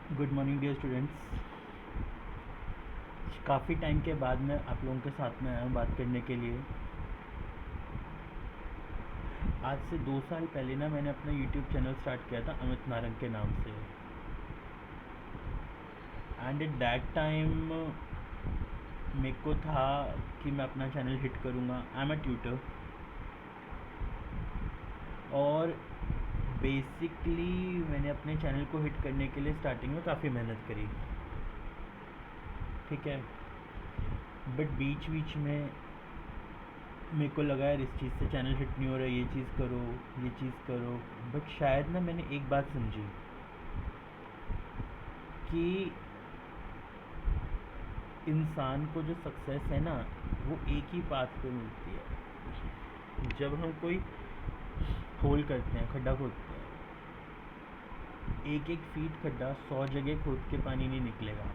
Good morning dear students. काफ़ी time के बाद मैं आप लोगों के साथ में आया हूँ बात करने के लिए। आज से 2 साल पहले ना मैंने अपना यूट्यूब चैनल स्टार्ट किया था अमित नारंग के नाम से। एंड एट दैट टाइम मेरे को था कि मैं अपना चैनल हिट करूँगा। आई एम अ ट्यूटर और बेसिकली मैंने अपने चैनल को हिट करने के लिए स्टार्टिंग में काफ़ी मेहनत करी, ठीक है। बट बीच बीच में मेरे को लगा यार इस चीज़ से चैनल हिट नहीं हो रहा, ये चीज़ करो, ये चीज़ करो। बट शायद ना मैंने एक बात समझी कि इंसान को जो सक्सेस है ना वो एक ही पाथ पे मिलती है। जब हम कोई होल करते हैं, खड्डा खोदते हैं, एक एक फीट खड्डा 100 जगह खोद के पानी नहीं निकलेगा।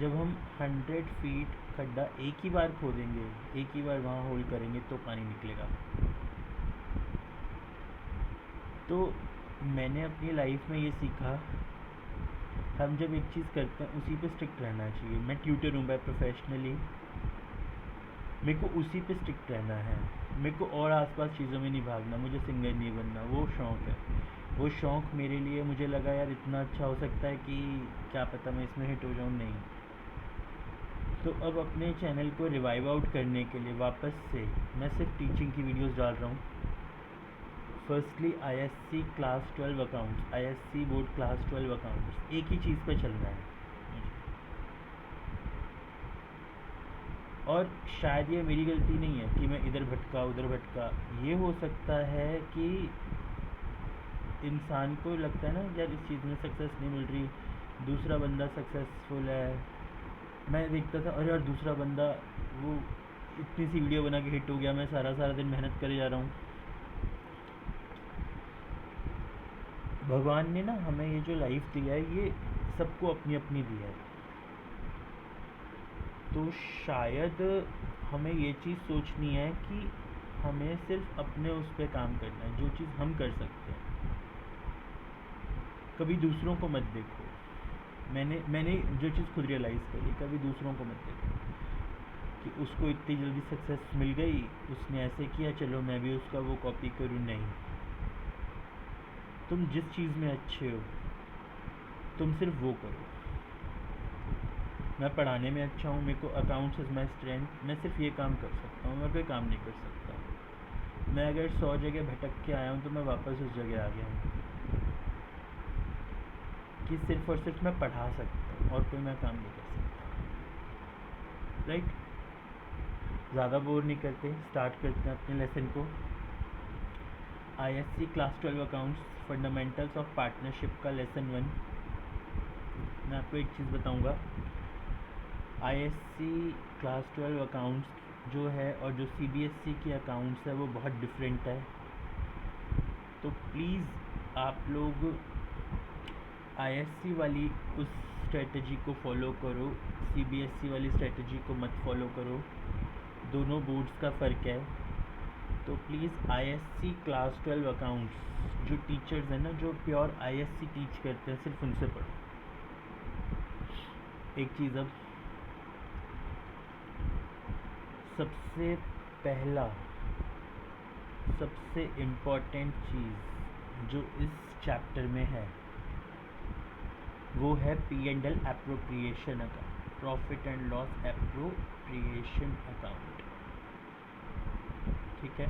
जब हम 100 फीट खड्डा एक ही बार खोदेंगे, एक ही बार वहाँ होल करेंगे तो पानी निकलेगा। तो मैंने अपनी लाइफ में ये सीखा, हम जब एक चीज़ करते हैं उसी पे स्ट्रिक्ट रहना चाहिए। मैं ट्यूटर हूँ बाय प्रोफेशनली, मेरे को उसी पे स्ट्रिक्ट रहना है। मेरे को और आसपास चीज़ों में नहीं भागना, मुझे सिंगर नहीं बनना, वो शौक़ है। वो शौक़ मेरे लिए, मुझे लगा यार इतना अच्छा हो सकता है कि क्या पता मैं इसमें हिट हो जाऊँ, नहीं। तो अब अपने चैनल को रिवाइव आउट करने के लिए वापस से मैं सिर्फ टीचिंग की वीडियोस डाल रहा हूँ। Firstly ISC class 12 accounts, ISC board class 12 accounts, एक ही चीज़ पे चलना है। और शायद ये मेरी गलती नहीं है कि मैं इधर भटका उधर भटका। ये हो सकता है कि इंसान को लगता है ना यार इस चीज़ में सक्सेस नहीं मिल रही, दूसरा बंदा सक्सेसफुल है। मैं देखता था अरे यार दूसरा बंदा वो इतनी सी वीडियो बना के हिट हो गया, मैं सारा सारा दिन मेहनत करे जा रहा हूँ। भगवान ने ना हमें ये जो लाइफ दिया है ये सबको अपनी अपनी दी है। तो शायद हमें ये चीज़ सोचनी है कि हमें सिर्फ अपने उस पर काम करना है, जो चीज़ हम कर सकते हैं। कभी दूसरों को मत देखो। मैंने जो चीज़ खुद रियलाइज़ करी, कभी दूसरों को मत देखो कि उसको इतनी जल्दी सक्सेस मिल गई, उसने ऐसे किया, चलो मैं भी उसका वो कॉपी करूँ। नहीं, तुम जिस चीज़ में अच्छे हो तुम सिर्फ वो करो। मैं पढ़ाने में अच्छा हूँ, मेरे को अकाउंट्स इज़ माई स्ट्रेंथ, मैं सिर्फ ये काम कर सकता हूँ, मैं कोई काम नहीं कर सकता। मैं अगर 100 जगह भटक के आया हूँ तो मैं वापस उस जगह आ गया हूँ कि सिर्फ और सिर्फ मैं पढ़ा सकता हूँ और कोई मैं काम नहीं कर सकता, राइट। ज़्यादा बोर नहीं करते, स्टार्ट करते हैं अपने लेसन को। ISC class 12 accounts fundamentals of partnership का लेसन 1। मैं आपको एक चीज़ बताऊंगा, आईएससी क्लास 12 अकाउंट्स जो है और जो सीबीएसई की अकाउंट्स है वो बहुत डिफरेंट है। तो प्लीज़ आप लोग आईएससी वाली उस स्ट्रेटजी को फॉलो करो, सीबीएसई वाली स्ट्रेटजी को मत फॉलो करो। दोनों बोर्ड्स का फ़र्क है। तो प्लीज़ आईएससी क्लास 12 अकाउंट्स जो टीचर्स हैं ना, जो प्योर आईएससी टीच करते हैं, सिर्फ उनसे पढ़ो। एक चीज़, अब सबसे पहला सबसे इम्पॉर्टेंट चीज़ जो इस चैप्टर में है वो है P&L appropriation account, profit and loss appropriation account, ठीक है।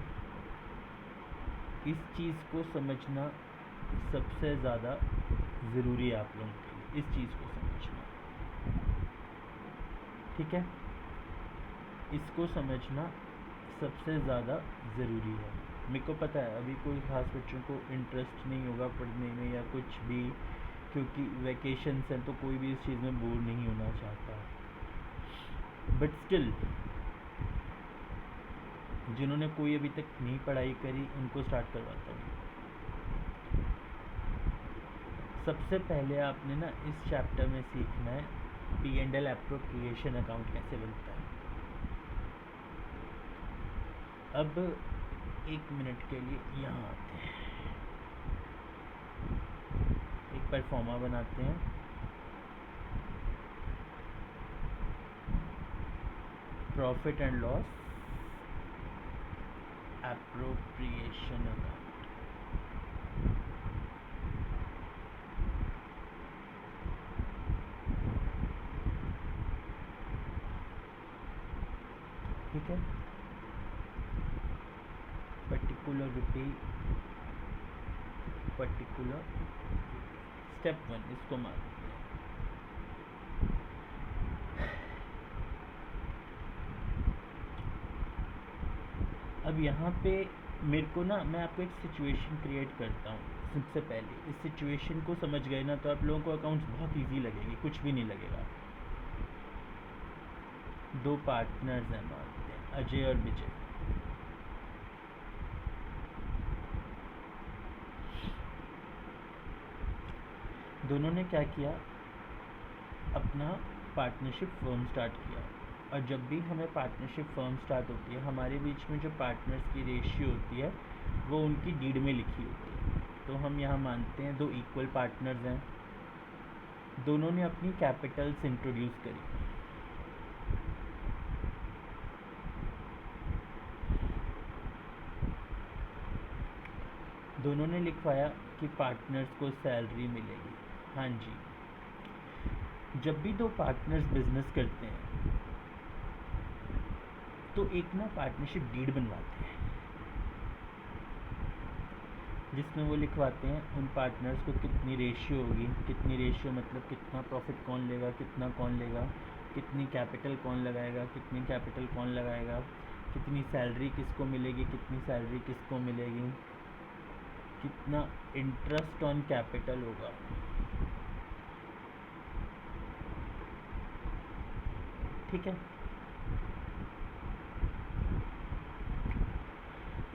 इस चीज़ को समझना सबसे ज़्यादा ज़रूरी है आप लोगों के लिए, इस चीज़ को समझना, ठीक है। इसको समझना सबसे ज़्यादा ज़रूरी है। मेरे को पता है अभी कोई ख़ास बच्चों को इंटरेस्ट नहीं होगा पढ़ने में या कुछ भी, क्योंकि वैकेशंस हैं तो कोई भी इस चीज़ में बोर नहीं होना चाहता। बट स्टिल जिन्होंने कोई अभी तक नहीं पढ़ाई करी उनको स्टार्ट करवाता हूँ। सबसे पहले आपने ना इस चैप्टर में सीखना है P&L एप्रोप्रिएशन अकाउंट कैसे बनता है। अब 1 मिनट के लिए यहाँ आते हैं, 1 परफॉर्मा बनाते हैं। Profit and loss appropriation account. ठीक है, पर्टिकुलर रुपी, पर्टिकुलर स्टेप 1 इसको मानते हैं। अब यहाँ पे मेरे को ना, मैं आपको एक सिचुएशन क्रिएट करता हूँ। सबसे पहले इस सिचुएशन को समझ गए ना तो आप लोगों को अकाउंट्स बहुत इजी लगेगी, कुछ भी नहीं लगेगा। दो पार्टनर्स हैं मानते हैं, अजय और विजय। दोनों ने क्या किया, अपना पार्टनरशिप फर्म स्टार्ट किया। और जब भी हमें पार्टनरशिप फर्म स्टार्ट होती है, हमारे बीच में जो पार्टनर्स की रेशियो होती है वो उनकी डीड में लिखी होती है। तो हम यहाँ मानते हैं दो इक्वल पार्टनर्स हैं, दोनों ने अपनी कैपिटल्स इंट्रोड्यूस करी। दोनों ने लिखवाया कि पार्टनर्स को सैलरी मिलेगी। हाँ जी, जब भी दो पार्टनर्स बिजनेस करते हैं तो एक ना पार्टनरशिप डीड बनवाते हैं, जिसमें वो लिखवाते हैं उन पार्टनर्स को कितनी रेशियो होगी। कितनी रेशियो मतलब कितना प्रॉफिट कौन लेगा, कितना कौन लेगा, कितनी कैपिटल कौन लगाएगा, कितनी कैपिटल कौन लगाएगा, कितनी सैलरी किसको मिलेगी, कितनी सैलरी किसको मिलेगी, कितना इंटरेस्ट ऑन कैपिटल होगा। ठीक है,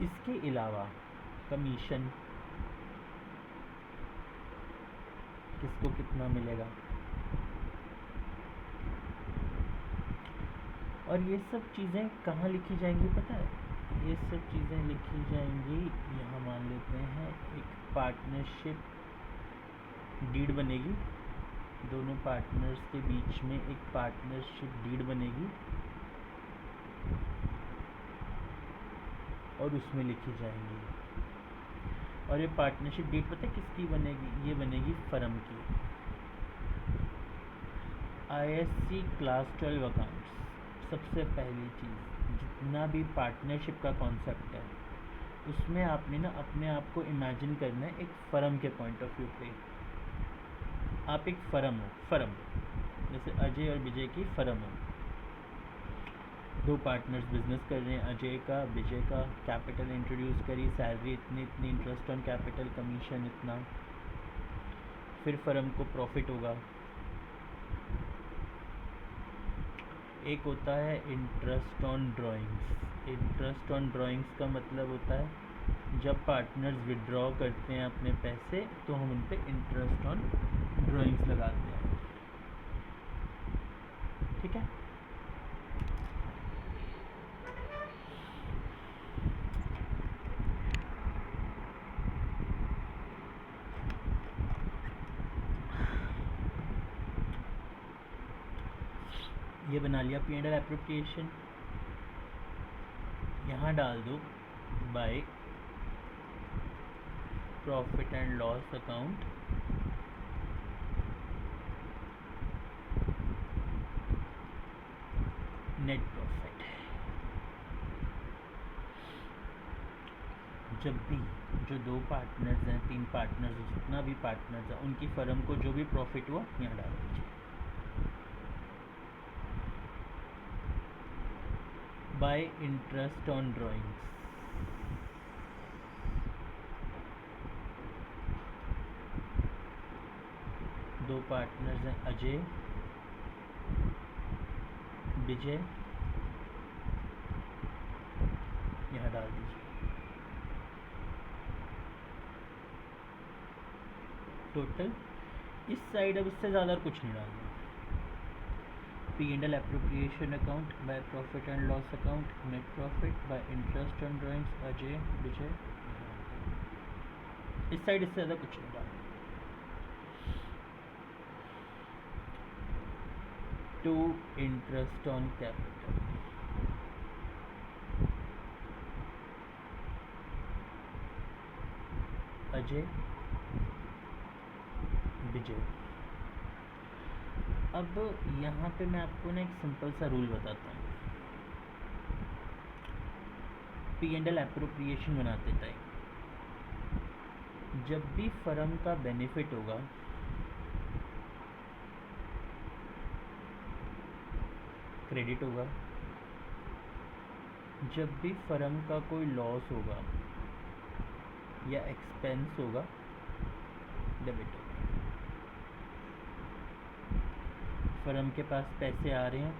इसके अलावा कमीशन किसको कितना मिलेगा, और ये सब चीज़ें कहाँ लिखी जाएंगी पता है? ये सब चीज़ें लिखी जाएंगी, यहाँ मान लेते हैं एक पार्टनरशिप डीड बनेगी, दोनों पार्टनर्स के बीच में एक पार्टनरशिप डीड बनेगी और उसमें लिखी जाएंगी। और ये पार्टनरशिप डीड पता है किसकी बनेगी? ये बनेगी फर्म की। ISC क्लास 12 अकाउंट्स, सबसे पहली चीज़, जितना भी पार्टनरशिप का कॉन्सेप्ट है उसमें आपने ना अपने आप को इमेजिन करना है एक फ़र्म के पॉइंट ऑफ व्यू पे। आप एक फ़र्म हो, फ़र्म जैसे अजय और विजय की फ़र्म हो। दो पार्टनर्स बिजनेस कर रहे हैं, अजय का विजय का, कैपिटल इंट्रोड्यूस करी, सैलरी इतनी इतनी, इंटरेस्ट ऑन कैपिटल, कमीशन इतना, फिर फर्म को प्रॉफिट होगा। एक होता है interest on drawings. Interest on drawings का मतलब होता है जब पार्टनर्स विड्रॉ करते हैं अपने पैसे तो हम उन पे इंटरेस्ट ऑन ड्राइंग्स लगाते हैं। ठीक है, ये बना लिया P&L एप्रोप्रिएशन। यहाँ डाल दो bye profit and loss account, net profit. जब भी जो दो पार्टनर्स हैं, तीन पार्टनर्स, जितना भी पार्टनर्स हैं, उनकी फर्म को जो भी प्रॉफिट हुआ यहाँ डाल दीजिए। बाय इंटरेस्ट ऑन ड्राइंग्स, दो पार्टनर्स हैं अजय विजय, यहाँ डाल दीजिए। टोटल इस साइड अब इससे ज़्यादा कुछ नहीं डालना। P&L appropriation account by profit and loss account, net profit by interest on drawings Ajay Vijay. इस साइड इससे ज़्यादा कुछ नहीं डालना। To interest on capital. Ajay, Vijay. अब यहाँ पे मैं आपको ना एक सिंपल सा रूल बताता हूँ। P&L एप्रोप्रिएशन बनाते टाइम जब भी फर्म का बेनिफिट होगा, क्रेडिट होगा। जब भी फर्म का कोई लॉस होगा या एक्सपेंस होगा, डेबिट होगा। फर्म के पास पैसे आ रहे हैं,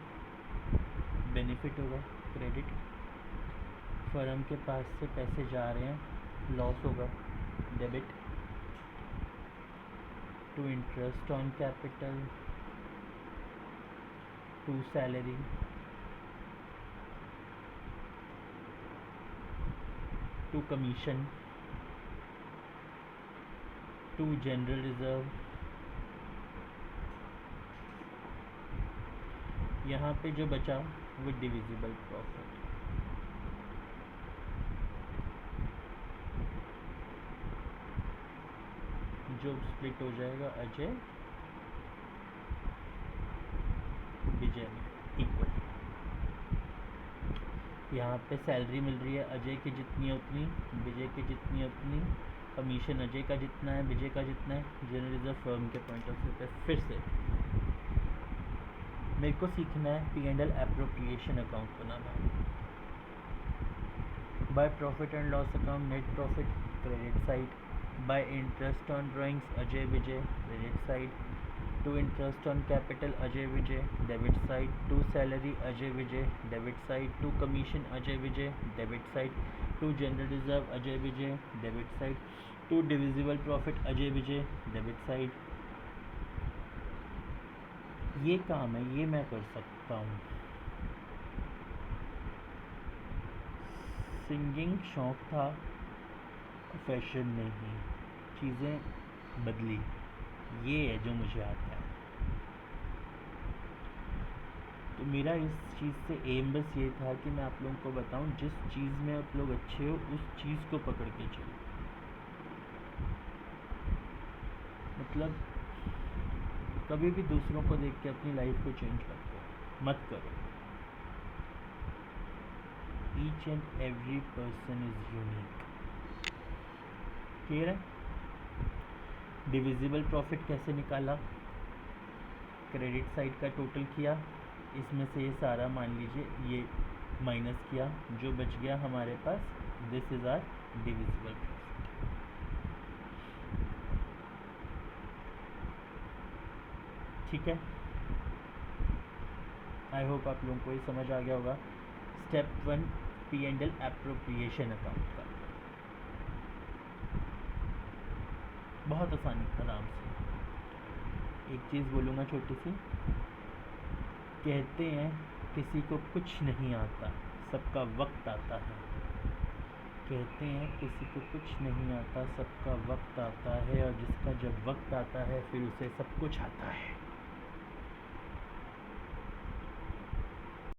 बेनिफिट होगा, क्रेडिट। फर्म के पास से पैसे जा रहे हैं, लॉस होगा, debit. To interest on capital, to salary, to commission, to general reserve. यहाँ पे जो बचा वो डिविजिबल प्रॉफिट। जो स्प्लिट हो जाएगा अजय विजय में इक्वल। यहाँ पे सैलरी मिल रही है अजय की जितनी है उतनी, विजय की जितनी है उतनी। कमीशन अजय का जितना है, विजय का जितना है। जनरल रिजर्व फर्म के पॉइंट ऑफ व्यू पे फिर से मेरे को सीखना है P&L एप्रोप्रिएशन अकाउंट बनाना। By profit and loss account, net profit credit side. By interest on drawings Ajay Vijay, credit side. To interest on capital Ajay Vijay, debit side. To salary Ajay Vijay, debit side. To commission Ajay Vijay, debit side. To general reserve Ajay Vijay, debit side. To divisible profit Ajay Vijay, debit side. ये काम है, ये मैं कर सकता हूँ। Singing शौक था, फैशन नहीं। चीज़ें बदली, ये है जो मुझे आता है। तो मेरा इस चीज़ से एम बस ये था कि मैं आप लोगों को बताऊं, जिस चीज़ में आप लोग अच्छे हो उस चीज़ को पकड़ के चलो। मतलब कभी भी दूसरों को देख के अपनी लाइफ को चेंज मत करो। Each and every person is unique. Clear है? डिविजिबल प्रॉफिट कैसे निकाला? क्रेडिट साइड का टोटल किया, इसमें से ये सारा मान लीजिए ये माइनस किया, जो बच गया हमारे पास, this is our divisible profit. ठीक है, आई होप आप लोगों को ये समझ आ गया होगा। स्टेप 1 P&L एप्रोप्रिएशन अकाउंट का, बहुत आसानी, आराम से। एक चीज़ बोलूँगा छोटी सी, कहते हैं किसी को कुछ नहीं आता, सबका वक्त आता है। कहते हैं किसी को कुछ नहीं आता, सबका वक्त आता है, और जिसका जब वक्त आता है फिर उसे सब कुछ आता है।